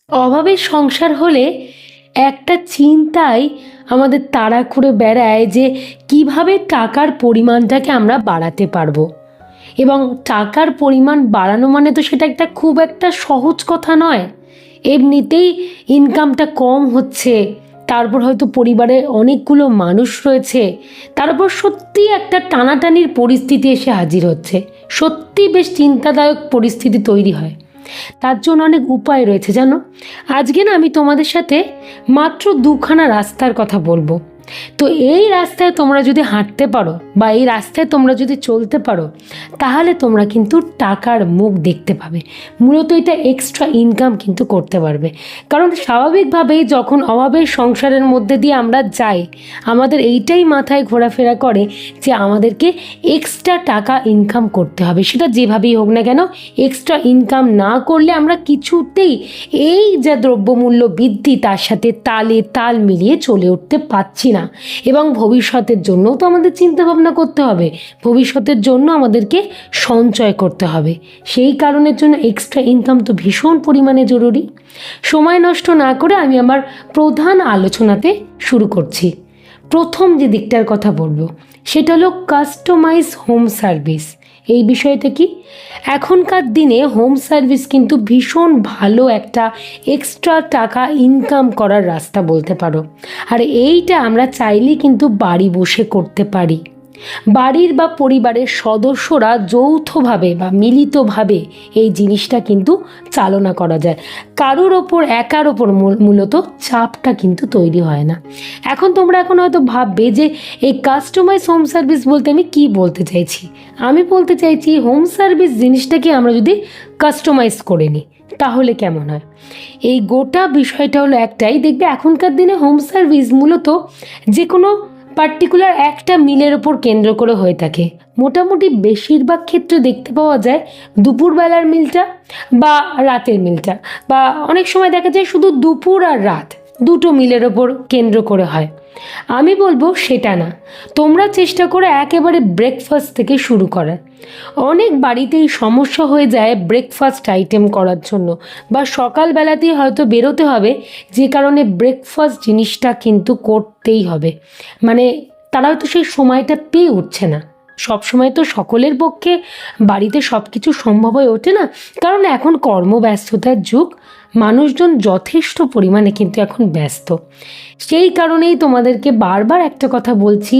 অভাবের সংসার হলে একটা চিন্তাই আমাদের তাড়া করে বেড়ায় যে কিভাবে টাকার পরিমাণটাকে আমরা বাড়াতে পারবো। এবং টাকার পরিমাণ বাড়ানো মানে তো সেটা খুব একটা সহজ কথা নয়। এমনিতেই ইনকামটা কম হচ্ছে, তারপর হয়তো পরিবারে অনেকগুলো মানুষ রয়েছে, তারপর সত্যি একটা টানাটানির পরিস্থিতি এসে হাজির হচ্ছে, সত্যি বেশ চিন্তাদায়ক পরিস্থিতি তৈরি হয়। তার জন্য অনেক উপায় রয়েছে জানো। আজকে না আমি তোমাদের সাথে মাত্র দুখানা রাস্তার কথা বলবো। তো এই রাস্তায় তোমরা যদি হাঁটতে পারো বা এই রাস্তায় তোমরা যদি চলতে পারো, তাহলে তোমরা কিন্তু টাকার মুখ দেখতে পাবে। মূলত এটা এক্সট্রা ইনকাম কিন্তু করতে পারবে। কারণ স্বাভাবিকভাবেই যখন অভাবের সংসারের মধ্যে দিয়ে আমরা যাই, আমাদের এইটাই মাথায় ঘোরাফেরা করে যে আমাদেরকে এক্সট্রা টাকা ইনকাম করতে হবে, সেটা যেভাবেই হোক না কেন। এক্সট্রা ইনকাম না করলে আমরা কিছুতেই এই যা দ্রব্যমূল্য বৃদ্ধি তার সাথে তালে তাল মিলিয়ে চলে উঠতে পারছি না। এবং ভবিষ্যতের জন্য তো আমাদের চিন্তা ভাবনা করতে হবে, ভবিষ্যতের জন্য আমাদেরকে সঞ্চয় করতে হবে। সেই কারণের জন্য এক্সট্রা ইনকাম তো ভীষণ পরিমাণে জরুরি। সময় নষ্ট না করে আমি আমার প্রধান আলোচনাতে শুরু করছি। প্রথম যে দিকটার কথা বলবো সেটা হলো কাস্টমাইজ হোম সার্ভিস। এই বিষয়টা কি, এখনকার দিনে হোম সার্ভিস কিন্তু ভীষণ ভালো একটা এক্সট্রা টাকা ইনকাম করার রাস্তা বলতে পারো। আর এইটা আমরা চাইলেই কিন্তু বাড়ি বসে করতে পারি। বাড়ির বা পরিবারের সদস্যরা যৌথভাবে বা মিলিতভাবে এই জিনিসটা কিন্তু চালনা করা যায়। কারোর ওপর একার ওপর মূলত চাপটা কিন্তু তৈরি হয় না। তোমরা হয়তো ভাববে যে এই কাস্টমাইজ হোম সার্ভিস বলতে আমি কি বলতে চাইছি। আমি বলতে চাইছি হোম সার্ভিস জিনিসটাকে আমরা যদি কাস্টমাইজ করে নিই তাহলে কেমন হয়। এই গোটা বিষয়টা হলো একটাই, দেখবে এখনকার দিনে হোম সার্ভিস মূলত যে কোনো পার্টিকুলার একটা মিলের ওপর কেন্দ্র করে হয়ে থাকে। মোটামুটি বেশিরভাগ ক্ষেত্রে দেখতে পাওয়া যায় দুপুরবেলার মিলটা বা রাতের মিলটা, বা অনেক সময় দেখা যায় শুধু দুপুর আর রাত দুটো মিলের ওপর কেন্দ্র করে হয়। আমি বলবো সেটা না, তোমরা চেষ্টা করো একেবারে ব্রেকফাস্ট থেকে শুরু করার। অনেক বাড়িতেই সমস্যা হয়ে যায় ব্রেকফাস্ট আইটেম করার জন্য, বা সকালবেলাতেই হয়তো বেরোতে হবে, যে কারণে ব্রেকফাস্ট জিনিসটা কিন্তু করতেই হবে। মানে তারা হয়তো সেই সময়টা পেয়ে উঠছে না। সব সময় তো সকলের পক্ষে বাড়িতে সব কিছু সম্ভব হয়ে ওঠে না, কারণ এখন কর্মব্যস্ততার যুগ, মানুষজন যথেষ্ট পরিমাণে কিন্তু এখন ব্যস্ত। সেই কারণেই তোমাদেরকে বারবার একটা কথা বলছি,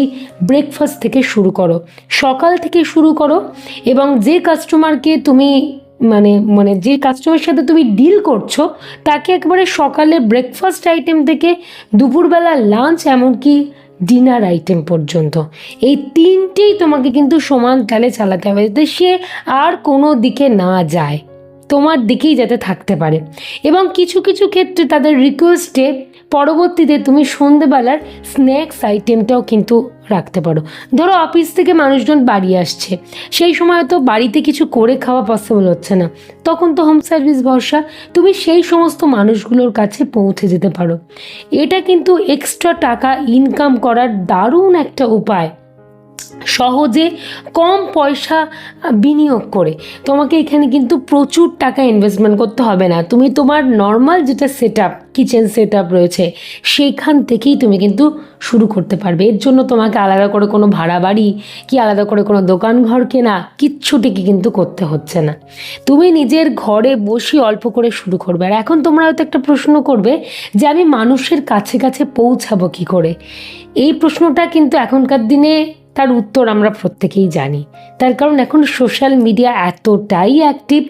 ব্রেকফাস্ট থেকে শুরু করো, সকাল থেকে শুরু করো। এবং যে কাস্টমারকে তুমি মানে যে কাস্টমারের সাথে তুমি ডিল করছো তাকে একবারে সকালে ব্রেকফাস্ট আইটেম থেকে দুপুরবেলা লাঞ্চ এমনকি ডিনার আইটেম পর্যন্ত, এই তিনটেই তোমাকে কিন্তু সমান তালে চালাতে হবে, যাতে সে আর কোনো দিকে না যায়, তোমার দিকেই যাতে থাকতে পারে। এবং কিছু কিছু ক্ষেত্রে তাদের রিকোয়েস্টে পরবর্তীতে তুমি সন্ধেবেলার স্ন্যাক্স আইটেমটাও কিন্তু রাখতে পারো। ধরো অফিস থেকে মানুষজন বাড়ি আসছে, সেই সময় তো বাড়িতে কিছু করে খাওয়া পসিবল হচ্ছে না, তখন তো হোম সার্ভিস ভরসা, তুমি সেই সমস্ত মানুষগুলোর কাছে পৌঁছে যেতে পারো। এটা কিন্তু এক্সট্রা টাকা ইনকাম করার দারুণ একটা উপায়। সহজে কম পয়সা বিনিয়োগ করে তোমাকে এখানে কিন্তু প্রচুর টাকা ইনভেস্টমেন্ট করতে হবে না। তুমি তোমার নর্মাল যেটা কিচেন সেট আপ রয়েছে সেইখান থেকেই তুমি কিন্তু শুরু করতে পারবে। এর জন্য তোমাকে আলাদা করে কোনো ভাড়া বাড়ি কি আলাদা করে কোনো দোকান ঘর কেনা কিচ্ছুটিকে কিন্তু করতে হচ্ছে না। তুমি নিজের ঘরে বসে অল্প করে শুরু করবে। আর এখন তোমরা হয়তো একটা প্রশ্ন করবে যে আমি মানুষের কাছে কাছে পৌঁছাবো কী করে। এই প্রশ্নটা কিন্তু এখনকার দিনে তার উত্তর আমরা প্রত্যেকেই জানি। তার কারণ এখন সোশ্যাল মিডিয়া এতটাই অ্যাক্টিভ,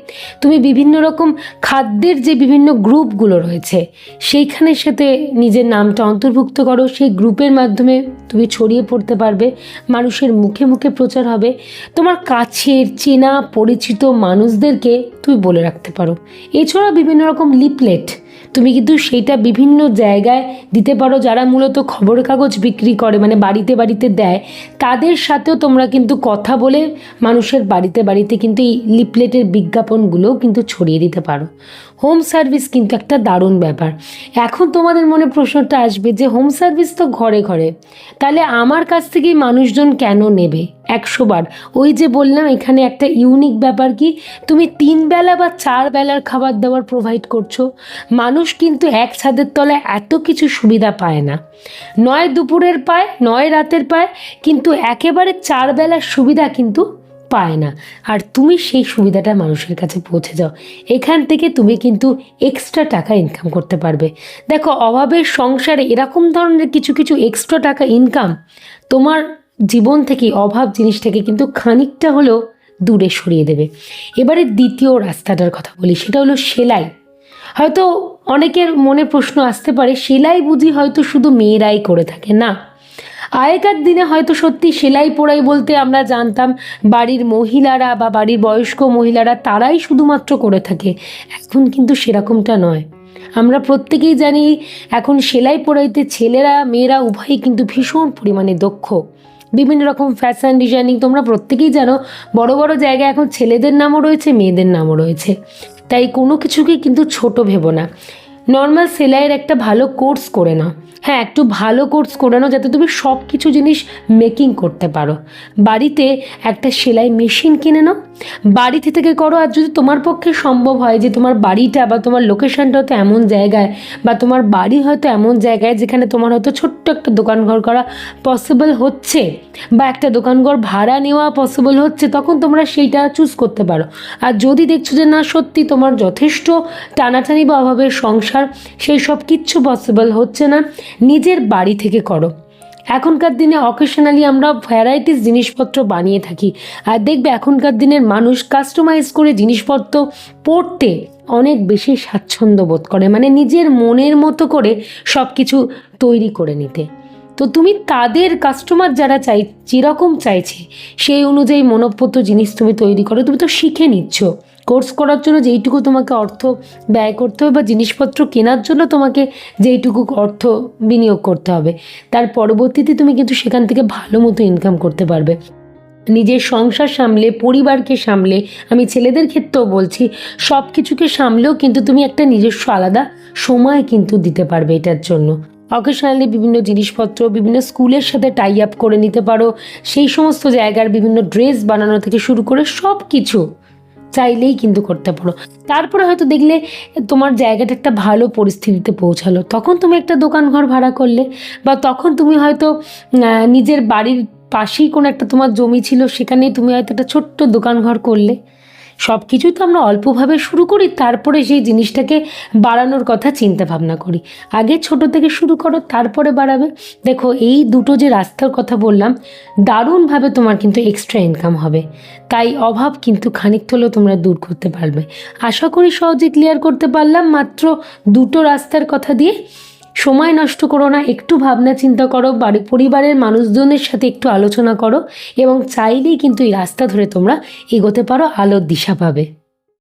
তুমি বিভিন্ন রকম খাদ্যের যে বিভিন্ন গ্রুপগুলো রয়েছে সেইখানের সাথে নিজের নামটা অন্তর্ভুক্ত করো, সেই গ্রুপের মাধ্যমে তুমি ছড়িয়ে পড়তে পারবে, মানুষের মুখে মুখে প্রচার হবে। তোমার কাছের চেনা পরিচিত মানুষদেরকে তুমি বলে রাখতে পারো। এছাড়া বিভিন্ন রকম লিফলেট তুমি কিন্তু সেইটা বিভিন্ন জায়গায় দিতে পারো, যারা মূলত খবরের কাগজ বিক্রি করে, মানে বাড়িতে বাড়িতে দেয়, তাদের সাথেও তোমরা কিন্তু কথা বলে মানুষের বাড়িতে বাড়িতে কিন্তু এই লিফলেটের বিজ্ঞাপনগুলোও কিন্তু ছড়িয়ে দিতে পারো। হোম সার্ভিস কিন্তু একটা দারুণ ব্যাপার। এখন তোমাদের মনে প্রশ্নটা আসবে যে হোম সার্ভিস তো ঘরে ঘরে, তাহলে আমার কাছ থেকেই মানুষজন কেন নেবে? 100 বার। ওই যে বললাম এখানে একটা ইউনিক ব্যাপার কি, তুমি 3 বেলা বা 4 বেলার খাবার দাবার প্রোভাইড করছো। মানুষ কিন্তু এক ছাদের তলায় এত কিছু সুবিধা পায় না, নয় দুপুরের পায় নয় রাতের পায়, কিন্তু একেবারে 4 বেলার সুবিধা কিন্তু পায় না। আর তুমি সেই সুবিধাটা মানুষের কাছে পৌঁছে যাও, এখান থেকে তুমি কিন্তু এক্সট্রা টাকা ইনকাম করতে পারবে। দেখো, অভাবের সংসারে এরকম ধরনের কিছু কিছু এক্সট্রা টাকা ইনকাম তোমার জীবন থেকে অভাব জিনিসটাকে কিন্তু খানিকটা হলেও দূরে সরিয়ে দেবে। এবারে দ্বিতীয় রাস্তাটার কথা বলি, সেটা হলো সেলাই। হয়তো অনেকের মনে প্রশ্ন আসতে পারে, সেলাই বুঝি হয়তো শুধু মেয়েরাই করে থাকে? না, আগেকার দিনে হয়তো সত্যি সেলাই পোড়াই বলতে আমরা জানতাম বাড়ির মহিলারা বা বাড়ির বয়স্ক মহিলারা তারাই শুধুমাত্র করে থাকে। এখন কিন্তু সেরকমটা নয়। আমরা প্রত্যেকেই জানি এখন সেলাই পোড়াইতে ছেলেরা মেয়েরা উভয়ই কিন্তু ভীষণ পরিমাণে দক্ষ। বিভিন্ন রকম ফ্যাশন ডিজাইনিং তোমরা প্রত্যেকেই জানো, বড় বড় জায়গায় এখন ছেলেদের নামও রয়েছে, মেয়েদের নামও রয়েছে। তাই কোনো কিছুকেই কিন্তু ছোট ভেবো না। নর্মাল সেলাইয়ের একটা ভালো কোর্স করে নাও। হ্যাঁ, একটু ভালো কোর্স করে নাও যাতে তুমি সব কিছু জিনিস মেকিং করতে পারো। বাড়িতে একটা সেলাই মেশিন কিনে নাও, বাড়িতে থেকে করো। আর যদি তোমার পক্ষে সম্ভব হয় যে তোমার বাড়িটা বা তোমার লোকেশনটা হয়তো এমন জায়গায়, বা তোমার বাড়ি হয়তো এমন জায়গায় যেখানে তোমার হয়তো ছোট্ট একটা দোকানঘর করা পসিবল হচ্ছে, বা একটা দোকানঘর ভাড়া নেওয়া পসিবল হচ্ছে, তখন তোমরা সেইটা চুজ করতে পারো। আর যদি দেখছো যে না, সত্যি তোমার যথেষ্ট টানাটানি বা অভাবের সংসার, সেই সব কিচ্ছু পসিবল হচ্ছে না, নিজের বাড়ি থেকে করো। এখনকার দিনে অকেশনালি আমরা ভ্যারাইটিস জিনিসপত্র বানিয়ে থাকি। আর দেখবে এখনকার দিনের মানুষ কাস্টমাইজ করে জিনিসপত্র পরতে অনেক বেশি স্বাচ্ছন্দ্য বোধ করে, মানে নিজের মনের মতো করে সব কিছু তৈরি করে নিতে। তো তুমি তাদের কাস্টমার যারা যেরকম চাইছে সেই অনুযায়ী মনোপত জিনিস তুমি তৈরি করো। তুমি তো শিখে নিচ্ছ। কোর্স করার জন্য যেইটুকু তোমাকে অর্থ ব্যয় করতে হবে, বা জিনিসপত্র কেনার জন্য তোমাকে যেইটুকু অর্থ বিনিয়োগ করতে হবে, তার পরবর্তীতে তুমি কিন্তু সেখান থেকে ভালো মতো ইনকাম করতে পারবে। নিজের সংসার সামলে, পরিবারকে সামলে, আমি ছেলেদের ক্ষেত্রেও বলছি, সব কিছুকে সামলেও কিন্তু তুমি একটা নিজস্ব আলাদা সময় কিন্তু দিতে পারবে এটার জন্য। অকেশনালি বিভিন্ন জিনিসপত্র বিভিন্ন স্কুলের সাথে টাই আপ করে নিতে পারো। সেই সমস্ত জায়গার বিভিন্ন ড্রেস বানানো থেকে শুরু করে সব কিছু চাইলেই কিন্তু করতে পারো। তারপরে হয়তো দেখলে তোমার জায়গাটা একটা ভালো পরিস্থিতিতে পৌঁছালো, তখন তুমি একটা দোকান ঘর ভাড়া করলে, বা তখন তুমি হয়তো নিজের বাড়ির পাশেই কোনো একটা তোমার জমি ছিল, সেখানেই তুমি হয়তো একটা ছোট্ট দোকান ঘর করলে। সব কিছুই তো আমরা অল্পভাবে শুরু করি, তারপরে সেই জিনিসটাকে বাড়ানোর কথা চিন্তা ভাবনা করি। আগে ছোট থেকে শুরু করো, তারপরে বাড়াবে। দেখো, এই দুটো যে রাস্তার কথা বললাম, দারুণভাবে তোমার কিন্তু এক্সট্রা ইনকাম হবে। তাই অভাব কিন্তু খানিকটা হলেও তোমরা দূর করতে পারবে। আশা করি সহজে ক্লিয়ার করতে পারলাম মাত্র দুটো রাস্তার কথা দিয়ে। সময় নষ্ট করো না, একটু ভাবনা চিন্তা করো, পরিবারের মানুষজনের সাথে একটু আলোচনা করো, এবং চাইলেই কিন্তু এই রাস্তা ধরে তোমরা এগোতে পারো, আলোর দিশা পাবে।